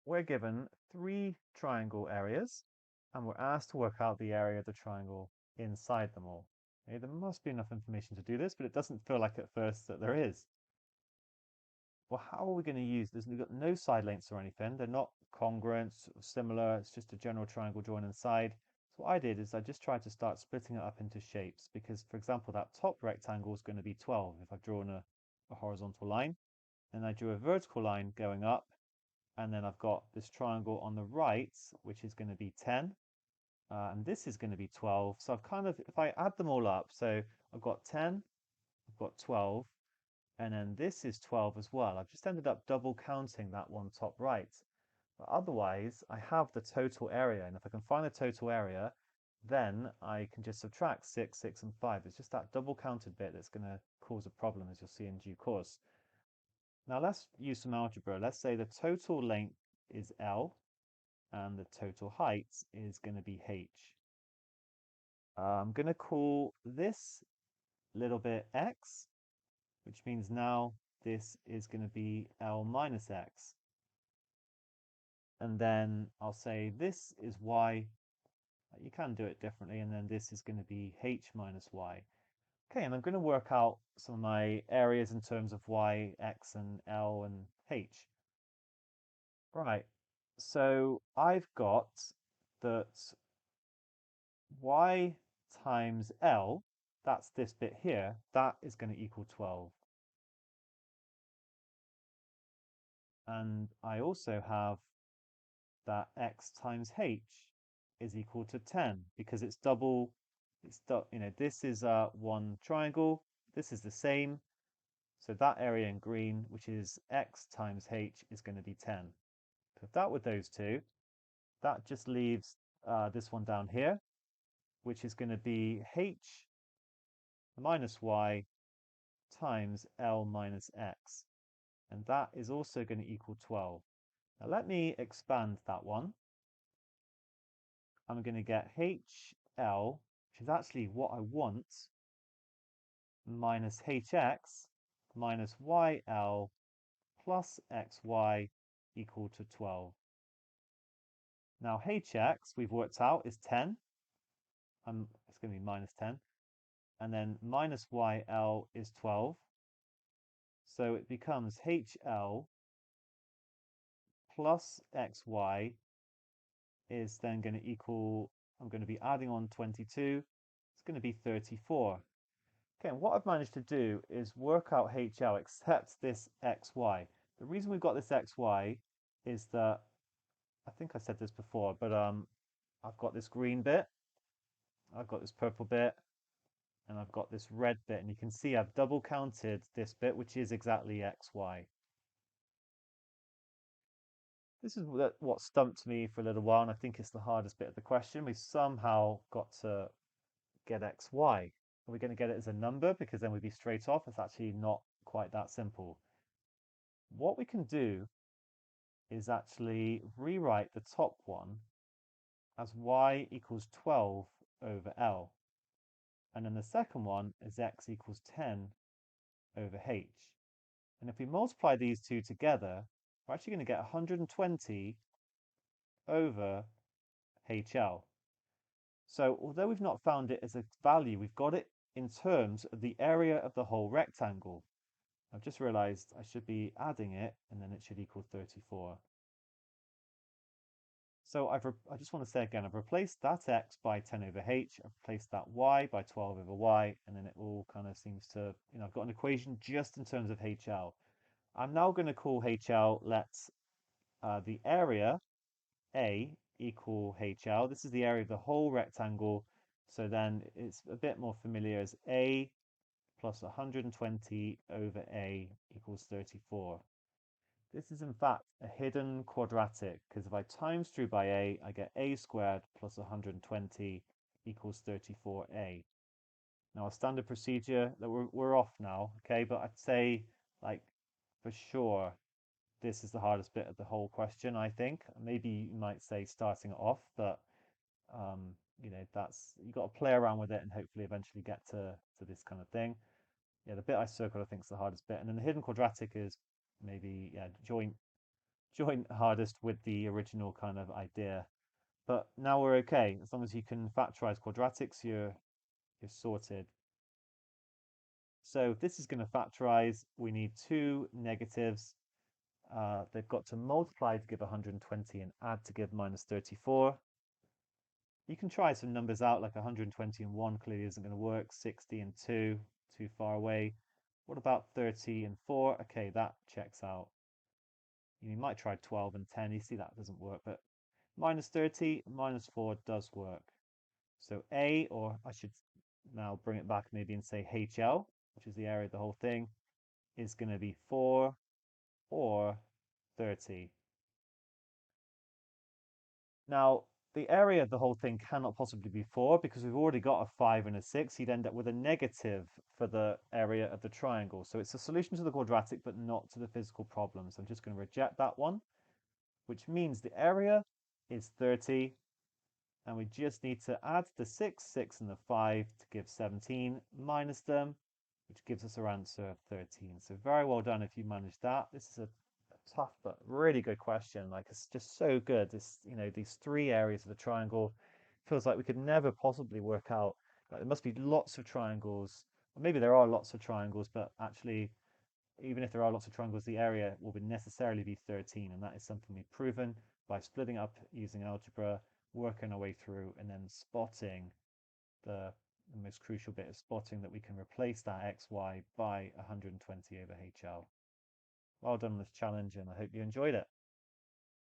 we're given three triangle areas and we're asked to work out the area of the triangle inside them all. Okay, there must be enough information to do this, but it doesn't feel like at first that there is. Well, how are we going to use this? We've got no side lengths or anything. They're not congruent or similar. It's just a general triangle joined inside. So what I did is I just tried to start splitting it up into shapes because, for example, that top rectangle is going to be 12 if I've drawn a horizontal line. Then I drew a vertical line going up, and then I've got this triangle on the right, which is going to be 10, and this is going to be 12. So I've kind of, if I add them all up, so I've got 10, I've got 12, and then this is 12 as well. I've just ended up double counting that one top right. But otherwise, I have the total area, and if I can find the total area, then I can just subtract 6, 6, and 5. It's just that double counted bit that's going to cause a problem, as you'll see in due course. Now let's use some algebra. Let's say the total length is L, and the total height is going to be H. I'm going to call this little bit X, which means now this is going to be L minus X. And then I'll say this is Y. You can do it differently. And then this is going to be H minus Y. Okay, and I'm going to work out some of my areas in terms of Y, X, and L and H. Right, so I've got that Y times L, that's this bit here, that is going to equal 12. And I also have that X times H is equal to 10 because it's double, this is one triangle, this is the same. So that area in green, which is X times H, is going to be 10. Put that with those two, that just leaves this one down here, which is going to be H minus Y times L minus X. And that is also going to equal 12. Now let me expand that one. I'm going to get HL, which is actually what I want, minus HX minus YL plus XY equal to 12. Now HX we've worked out is 10. It's going to be minus 10. And then minus YL is 12. So it becomes HL plus XY is then going to equal, I'm going to be adding on 22, it's going to be 34. Okay, and what I've managed to do is work out HL except this XY. The reason we've got this XY is that, I think I said this before, but I've got this green bit, I've got this purple bit, and I've got this red bit, and you can see I've double counted this bit, which is exactly XY. This is what stumped me for a little while, and I think it's the hardest bit of the question. We've somehow got to get xy. Are we going to get it as a number? Because then we'd be straight off. It's actually not quite that simple. What we can do is actually rewrite the top one as y equals 12 over L. And then the second one is x equals 10 over h. And if we multiply these two together, we're actually going to get 120 over HL. So although we've not found it as a value, we've got it in terms of the area of the whole rectangle. I've just realized I should be adding it, and then it should equal 34. So I just want to say again, I've replaced that x by 10 over h, I've replaced that y by 12 over y, and then it all kind of seems to, I've got an equation just in terms of HL. I'm now going to call HL, let's the area A equal HL. This is the area of the whole rectangle. So then it's a bit more familiar as A plus 120 over A equals 34. This is in fact a hidden quadratic because if I times through by A, I get A squared plus 120 equals 34A. Now a standard procedure that we're off now, okay, but I'd say like for sure this is the hardest bit of the whole question, I think. Maybe you might say starting it off, but that's you got to play around with it and hopefully eventually get to this kind of thing. Yeah, the bit I circled I think is the hardest bit, and then the hidden quadratic is maybe joint joint hardest with the original kind of idea. But now we're okay. As long as you can factorize quadratics, you're sorted. So if this is going to factorize, we need two negatives. They've got to multiply to give 120 and add to give minus 34. You can try some numbers out, like 120 and 1 clearly isn't going to work. 60 and 2, too far away. What about 30 and 4? Okay, that checks out. You might try 12 and 10. You see that doesn't work, but minus 30, minus 4 does work. So A, or I should now bring it back maybe and say HL, which is the area of the whole thing, is going to be 4 or 30. Now, the area of the whole thing cannot possibly be 4 because we've already got a 5 and a 6. You'd end up with a negative for the area of the triangle. So it's a solution to the quadratic, but not to the physical problem. So I'm just going to reject that one, which means the area is 30. And we just need to add the 6, 6 and the 5 to give 17, minus them, which gives us our answer of 13. So very well done if you managed that. This is a tough but really good question. Like, it's just so good. This, these three areas of the triangle feels like we could never possibly work out. Like, there must be lots of triangles, or maybe there are lots of triangles, but actually, even if there are lots of triangles, the area will necessarily be 13, and that is something we've proven by splitting up using algebra, working our way through, and then spotting the most crucial bit of spotting that we can replace that xy by 120 over HL. Well done on this challenge, and I hope you enjoyed it.